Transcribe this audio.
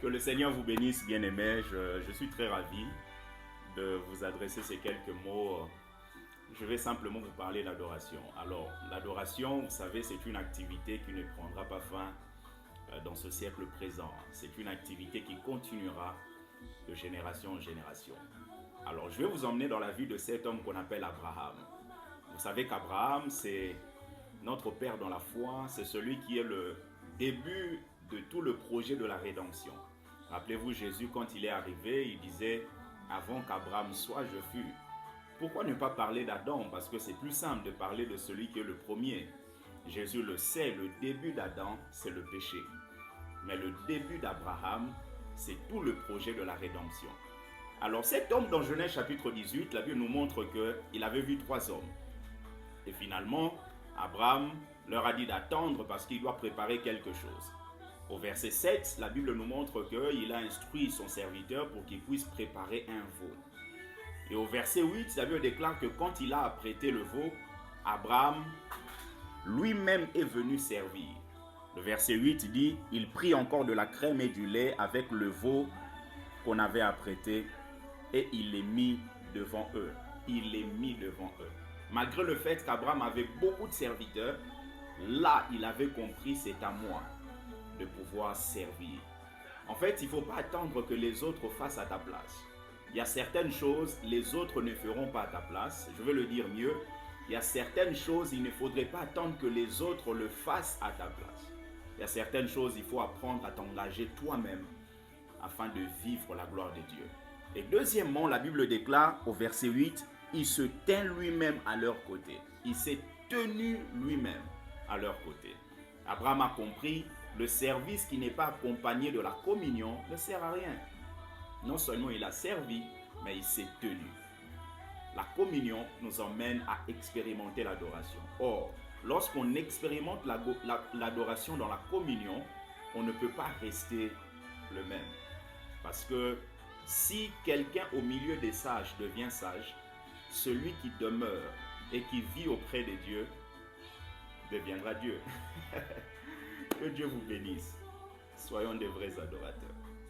Que le Seigneur vous bénisse, bien-aimés. Je suis très ravi de vous adresser ces quelques mots. Je vais simplement vous parler d'adoration. Alors, l'adoration, vous savez, c'est une activité qui ne prendra pas fin dans ce siècle présent. C'est une activité qui continuera de génération en génération. Alors, je vais vous emmener dans la vie de cet homme qu'on appelle Abraham. Vous savez qu'Abraham, c'est notre père dans la foi, c'est celui qui est le début de tout le projet de la rédemption. Rappelez-vous, Jésus, quand il est arrivé, il disait « Avant qu'Abraham soit, je fus ». Pourquoi ne pas parler d'Adam? Parce que c'est plus simple de parler de celui qui est le premier. Jésus le sait, le début d'Adam, c'est le péché. Mais le début d'Abraham, c'est tout le projet de la rédemption. Alors cet homme dans Genèse chapitre 18, la Bible nous montre qu'il avait vu 3 hommes. Et finalement, Abraham leur a dit d'attendre parce qu'il doit préparer quelque chose. Au verset 7, la Bible nous montre qu'il a instruit son serviteur pour qu'il puisse préparer un veau. Et au verset 8, la Bible déclare que quand il a apprêté le veau, Abraham lui-même est venu servir. Le verset 8 dit, il prit encore de la crème et du lait avec le veau qu'on avait apprêté et il les mit devant eux. Il les mit devant eux. Malgré le fait qu'Abraham avait beaucoup de serviteurs, là, il avait compris, c'est à moi de pouvoir servir. En fait, il ne faut pas attendre que les autres fassent à ta place. Il y a certaines choses, les autres ne feront pas à ta place. Je vais le dire mieux. Il y a certaines choses, il ne faudrait pas attendre que les autres le fassent à ta place. Il y a certaines choses, il faut apprendre à t'engager toi-même afin de vivre la gloire de Dieu. Et deuxièmement, la Bible déclare au verset 8, il se tint lui-même à leur côté. Il s'est tenu lui-même à leur côté. Abraham a compris, le service qui n'est pas accompagné de la communion ne sert à rien. Non seulement il a servi, mais il s'est tenu. La communion nous emmène à expérimenter l'adoration. Or, lorsqu'on expérimente l'adoration dans la communion, on ne peut pas rester le même. Parce que si quelqu'un au milieu des sages devient sage, celui qui demeure et qui vit auprès de Dieu deviendra Dieu. Que Dieu vous bénisse. Soyons de vrais adorateurs.